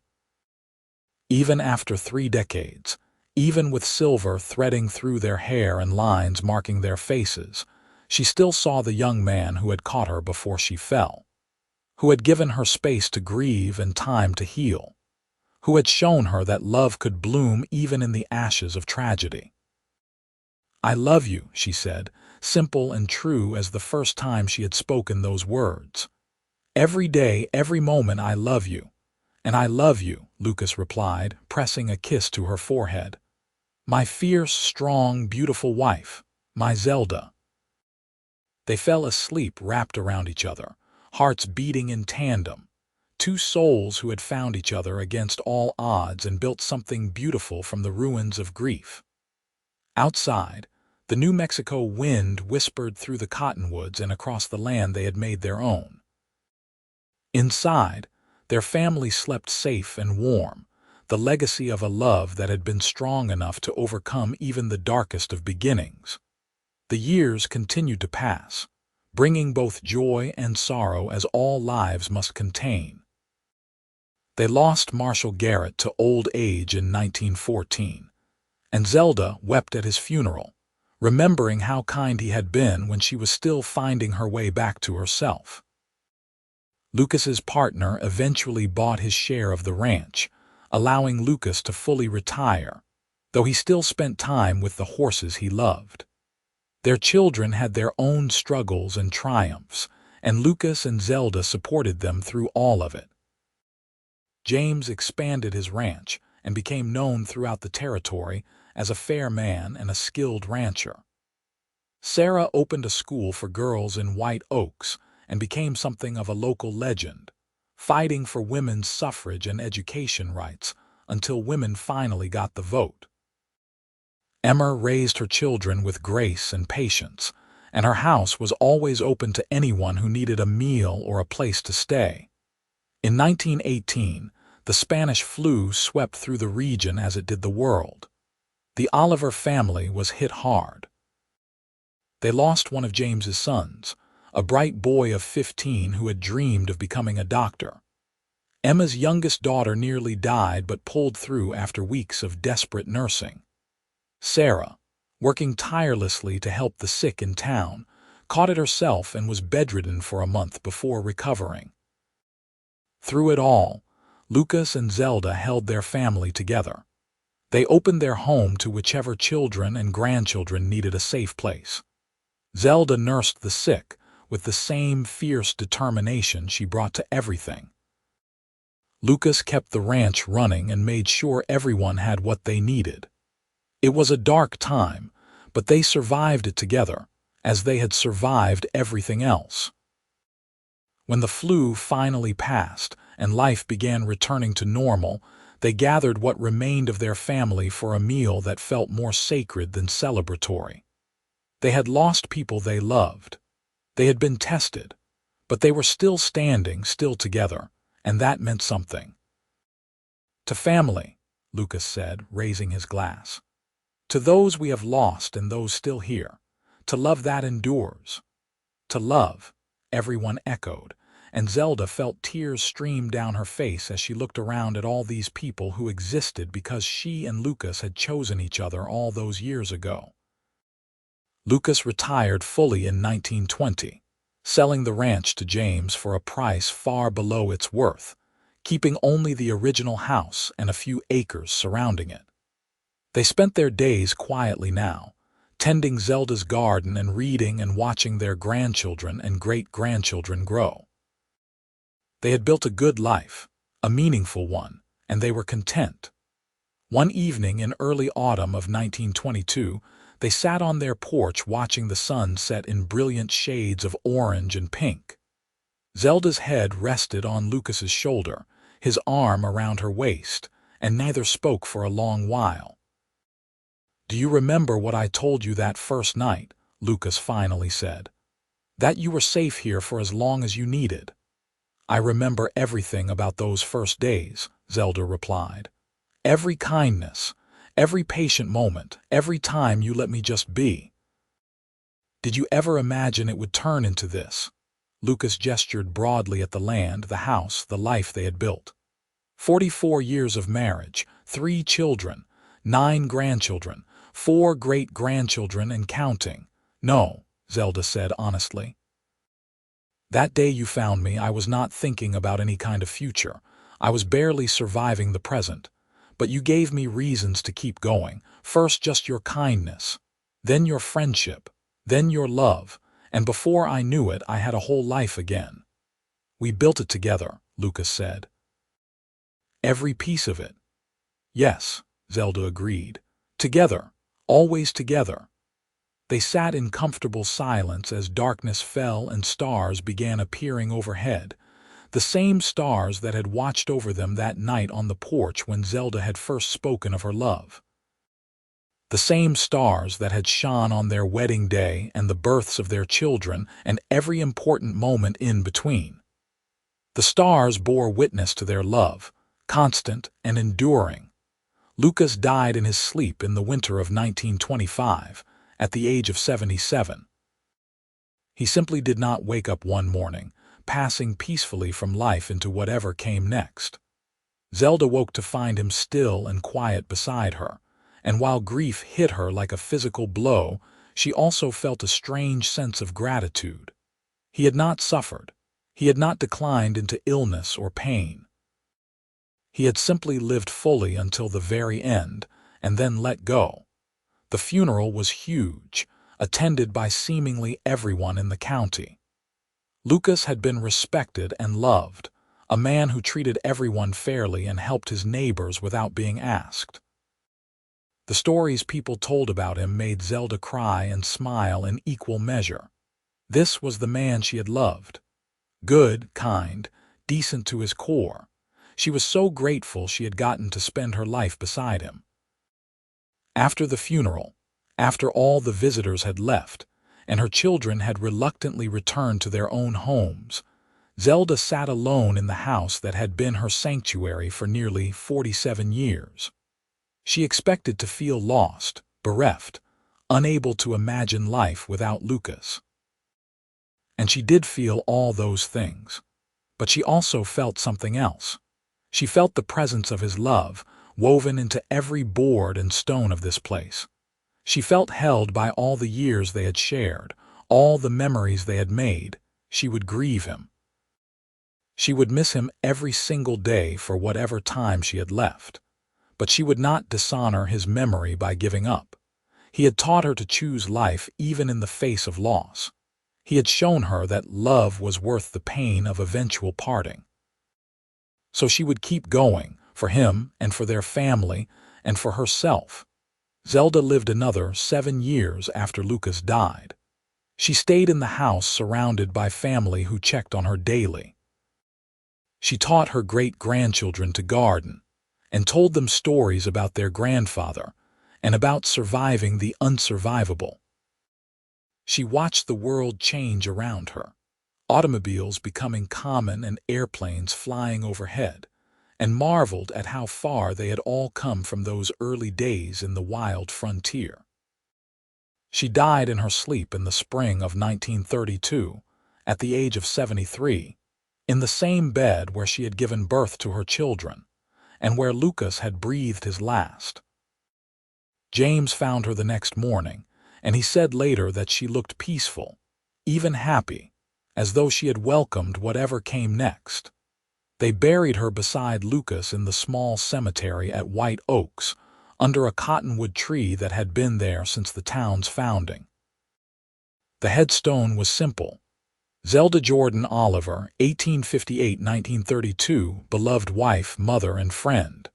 Even after 3 decades, even with silver threading through their hair and lines marking their faces, she still saw the young man who had caught her before she fell, who had given her space to grieve and time to heal, who had shown her that love could bloom even in the ashes of tragedy. "I love you," she said, simple and true as the first time she had spoken those words. "Every day, every moment I love you." "And I love you," Lucas replied, pressing a kiss to her forehead. "My fierce, strong, beautiful wife, my Zelda." They fell asleep wrapped around each other, hearts beating in tandem. Two souls who had found each other against all odds and built something beautiful from the ruins of grief. Outside, the New Mexico wind whispered through the cottonwoods and across the land they had made their own. Inside, their family slept safe and warm, the legacy of a love that had been strong enough to overcome even the darkest of beginnings. The years continued to pass, bringing both joy and sorrow as all lives must contain. They lost Marshall Garrett to old age in 1914, and Zelda wept at his funeral, remembering how kind he had been when she was still finding her way back to herself. Lucas's partner eventually bought his share of the ranch, allowing Lucas to fully retire, though he still spent time with the horses he loved. Their children had their own struggles and triumphs, and Lucas and Zelda supported them through all of it. James expanded his ranch and became known throughout the territory as a fair man and a skilled rancher. Sarah opened a school for girls in White Oaks and became something of a local legend, fighting for women's suffrage and education rights until women finally got the vote. Emma raised her children with grace and patience, and her house was always open to anyone who needed a meal or a place to stay. In 1918, the Spanish flu swept through the region as it did the world. The Oliver family was hit hard. They lost one of James's sons, a bright boy of 15 who had dreamed of becoming a doctor. Emma's youngest daughter nearly died but pulled through after weeks of desperate nursing. Sarah, working tirelessly to help the sick in town, caught it herself and was bedridden for a month before recovering. Through it all, Lucas and Zelda held their family together. They opened their home to whichever children and grandchildren needed a safe place. Zelda nursed the sick with the same fierce determination she brought to everything. Lucas kept the ranch running and made sure everyone had what they needed. It was a dark time, but they survived it together, as they had survived everything else. When the flu finally passed and life began returning to normal, they gathered what remained of their family for a meal that felt more sacred than celebratory. They had lost people they loved. They had been tested, but they were still standing, still together, and that meant something. "To family," Lucas said, raising his glass. "To those we have lost and those still here. To love that endures." "To love," everyone echoed, and Zelda felt tears stream down her face as she looked around at all these people who existed because she and Lucas had chosen each other all those years ago. Lucas retired fully in 1920, selling the ranch to James for a price far below its worth, keeping only the original house and a few acres surrounding it. They spent their days quietly now, tending Zelda's garden and reading and watching their grandchildren and great-grandchildren grow. They had built a good life, a meaningful one, and they were content. One evening in early autumn of 1922, they sat on their porch watching the sun set in brilliant shades of orange and pink. Zelda's head rested on Lucas's shoulder, his arm around her waist, and neither spoke for a long while. "Do you remember what I told you that first night?" Lucas finally said. "That you were safe here for as long as you needed." "I remember everything about those first days," Zelda replied. "Every kindness, every patient moment, every time you let me just be." "Did you ever imagine it would turn into this?" Lucas gestured broadly at the land, the house, the life they had built. 44 years of marriage, 3 children, 9 grandchildren, 4 great-grandchildren and counting. "No," Zelda said honestly. "That day you found me, I was not thinking about any kind of future. I was barely surviving the present. But you gave me reasons to keep going. First just your kindness, then your friendship, then your love, and before I knew it, I had a whole life again." "We built it together," Lucas said. "Every piece of it." "Yes," Zelda agreed. "Together, always together." They sat in comfortable silence as darkness fell and stars began appearing overhead, the same stars that had watched over them that night on the porch when Zelda had first spoken of her love. The same stars that had shone on their wedding day and the births of their children and every important moment in between. The stars bore witness to their love, constant and enduring. Lucas died in his sleep in the winter of 1925, at the age of 77. He simply did not wake up one morning, passing peacefully from life into whatever came next. Zelda woke to find him still and quiet beside her, and while grief hit her like a physical blow, she also felt a strange sense of gratitude. He had not suffered. He had not declined into illness or pain. He had simply lived fully until the very end, and then let go. The funeral was huge, attended by seemingly everyone in the county. Lucas had been respected and loved, a man who treated everyone fairly and helped his neighbors without being asked. The stories people told about him made Zelda cry and smile in equal measure. This was the man she had loved. Good, kind, decent to his core. She was so grateful she had gotten to spend her life beside him. After the funeral, after all the visitors had left, and her children had reluctantly returned to their own homes, Zelda sat alone in the house that had been her sanctuary for nearly 47 years. She expected to feel lost, bereft, unable to imagine life without Lucas. And she did feel all those things. But she also felt something else. She felt the presence of his love, woven into every board and stone of this place. She felt held by all the years they had shared, all the memories they had made. She would grieve him. She would miss him every single day for whatever time she had left. But she would not dishonor his memory by giving up. He had taught her to choose life even in the face of loss. He had shown her that love was worth the pain of eventual parting. So she would keep going, for him and for their family and for herself. Zelda lived another 7 years after Lucas died. She stayed in the house surrounded by family who checked on her daily. She taught her great-grandchildren to garden and told them stories about their grandfather and about surviving the unsurvivable. She watched the world change around her, automobiles becoming common and airplanes flying overhead, and marveled at how far they had all come from those early days in the wild frontier. She died in her sleep in the spring of 1932, at the age of 73, in the same bed where she had given birth to her children, and where Lucas had breathed his last. James found her the next morning, and he said later that she looked peaceful, even happy, as though she had welcomed whatever came next. They buried her beside Lucas in the small cemetery at White Oaks, under a cottonwood tree that had been there since the town's founding. The headstone was simple. Zelda Jordan Oliver, 1858–1932, beloved wife, mother, and friend.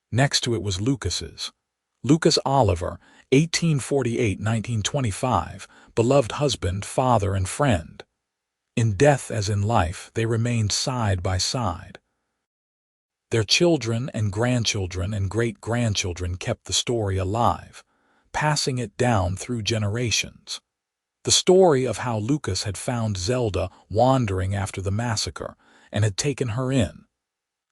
Next to it was Lucas's. Lucas Oliver, 1848–1925, beloved husband, father, and friend. In death as in life, they remained side by side. Their children and grandchildren and great-grandchildren kept the story alive, passing it down through generations. The story of how Lucas had found Zelda wandering after the massacre and had taken her in.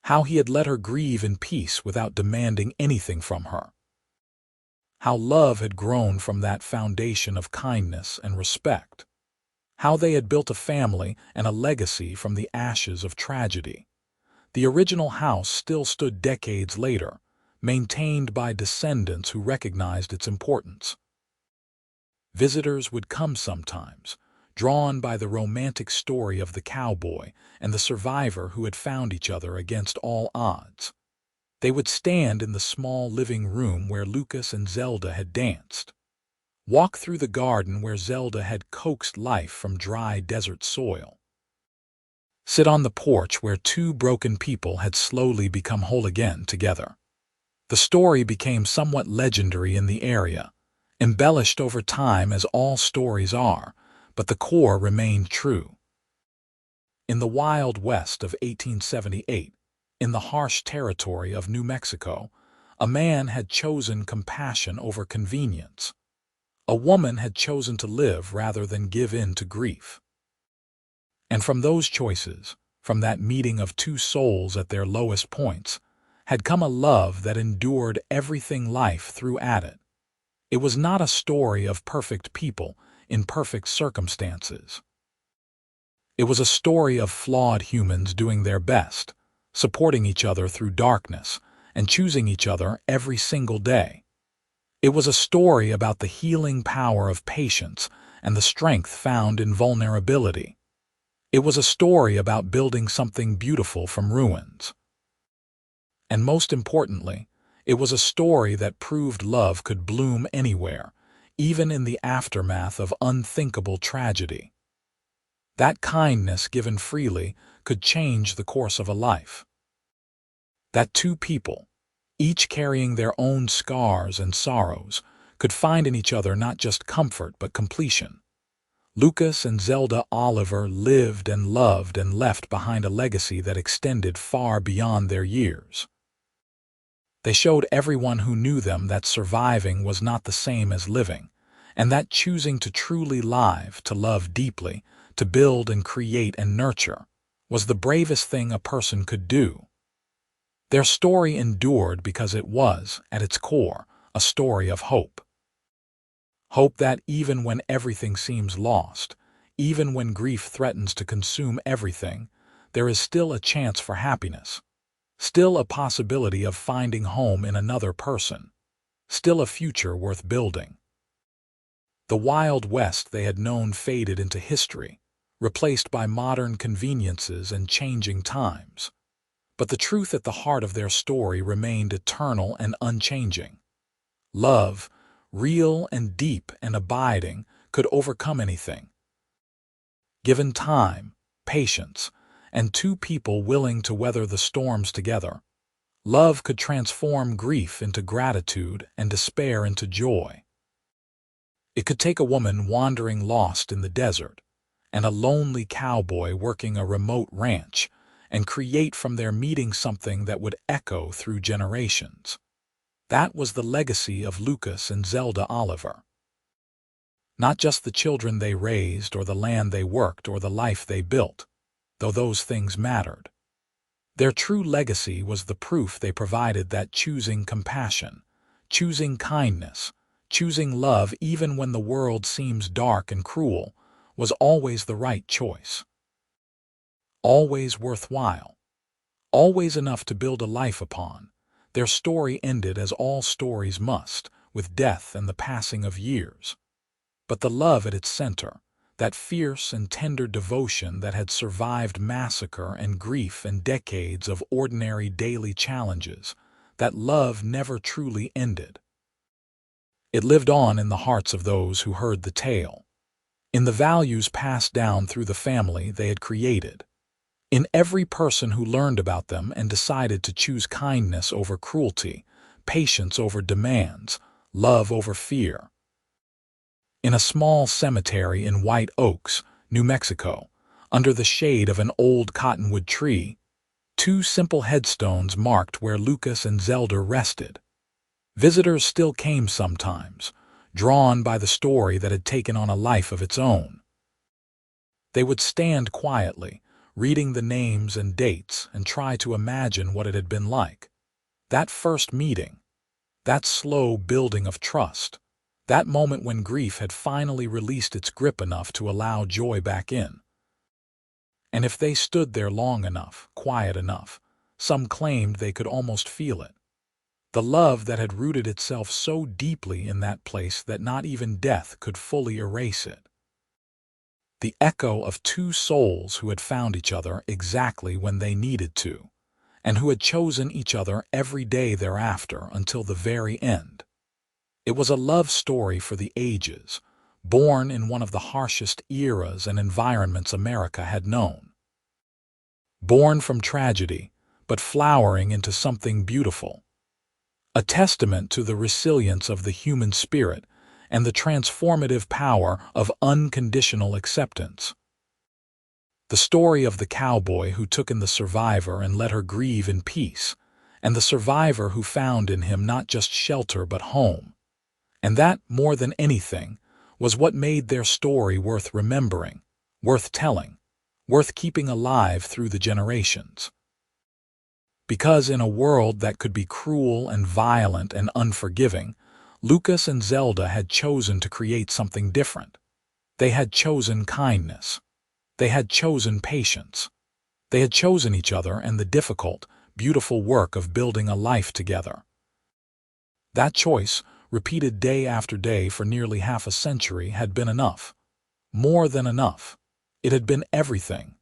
How he had let her grieve in peace without demanding anything from her. How love had grown from that foundation of kindness and respect. How they had built a family and a legacy from the ashes of tragedy. The original house still stood decades later, maintained by descendants who recognized its importance. Visitors would come sometimes, drawn by the romantic story of the cowboy and the survivor who had found each other against all odds. They would stand in the small living room where Lucas and Zelda had danced. Walk through the garden where Zelda had coaxed life from dry desert soil. Sit on the porch where two broken people had slowly become whole again together. The story became somewhat legendary in the area, embellished over time as all stories are, but the core remained true. In the Wild West of 1878, in the harsh territory of New Mexico, a man had chosen compassion over convenience. A woman had chosen to live rather than give in to grief. And from those choices, from that meeting of two souls at their lowest points, had come a love that endured everything life threw at it. It was not a story of perfect people in perfect circumstances. It was a story of flawed humans doing their best, supporting each other through darkness, and choosing each other every single day. It was a story about the healing power of patience and the strength found in vulnerability. It was a story about building something beautiful from ruins. And most importantly, it was a story that proved love could bloom anywhere, even in the aftermath of unthinkable tragedy. That kindness given freely could change the course of a life. That two people, each carrying their own scars and sorrows, could find in each other not just comfort but completion. Lucas and Zelda Oliver lived and loved and left behind a legacy that extended far beyond their years. They showed everyone who knew them that surviving was not the same as living, and that choosing to truly live, to love deeply, to build and create and nurture, was the bravest thing a person could do. Their story endured because it was, at its core, a story of hope. Hope that even when everything seems lost, even when grief threatens to consume everything, there is still a chance for happiness, still a possibility of finding home in another person, still a future worth building. The Wild West they had known faded into history, replaced by modern conveniences and changing times. But the truth at the heart of their story remained eternal and unchanging. Love, real and deep and abiding, could overcome anything. Given time, patience, and two people willing to weather the storms together, love could transform grief into gratitude and despair into joy. It could take a woman wandering lost in the desert and a lonely cowboy working a remote ranch and create from their meeting something that would echo through generations. That was the legacy of Lucas and Zelda Oliver. Not just the children they raised or the land they worked or the life they built, though those things mattered. Their true legacy was the proof they provided that choosing compassion, choosing kindness, choosing love even when the world seems dark and cruel, was always the right choice. Always worthwhile. Always enough to build a life upon. Their story ended as all stories must, with death and the passing of years. But the love at its center, that fierce and tender devotion that had survived massacre and grief and decades of ordinary daily challenges, that love never truly ended. It lived on in the hearts of those who heard the tale, in the values passed down through the family they had created, in every person who learned about them and decided to choose kindness over cruelty, patience over demands, love over fear. In a small cemetery in White Oaks, New Mexico, under the shade of an old cottonwood tree, two simple headstones marked where Lucas and Zelda rested. Visitors still came sometimes, drawn by the story that had taken on a life of its own. They would stand quietly, reading the names and dates, and try to imagine what it had been like. That first meeting, that slow building of trust, that moment when grief had finally released its grip enough to allow joy back in. And if they stood there long enough, quiet enough, some claimed they could almost feel it. The love that had rooted itself so deeply in that place that not even death could fully erase it. The echo of two souls who had found each other exactly when they needed to, and who had chosen each other every day thereafter until the very end. It was a love story for the ages, born in one of the harshest eras and environments America had known. Born from tragedy, but flowering into something beautiful. A testament to the resilience of the human spirit and the transformative power of unconditional acceptance. The story of the cowboy who took in the survivor and let her grieve in peace, and the survivor who found in him not just shelter but home. And that, more than anything, was what made their story worth remembering, worth telling, worth keeping alive through the generations. Because in a world that could be cruel and violent and unforgiving, Lucas and Zelda had chosen to create something different. They had chosen kindness. They had chosen patience. They had chosen each other and the difficult, beautiful work of building a life together. That choice, repeated day after day for nearly half a century, had been enough. More than enough. It had been everything.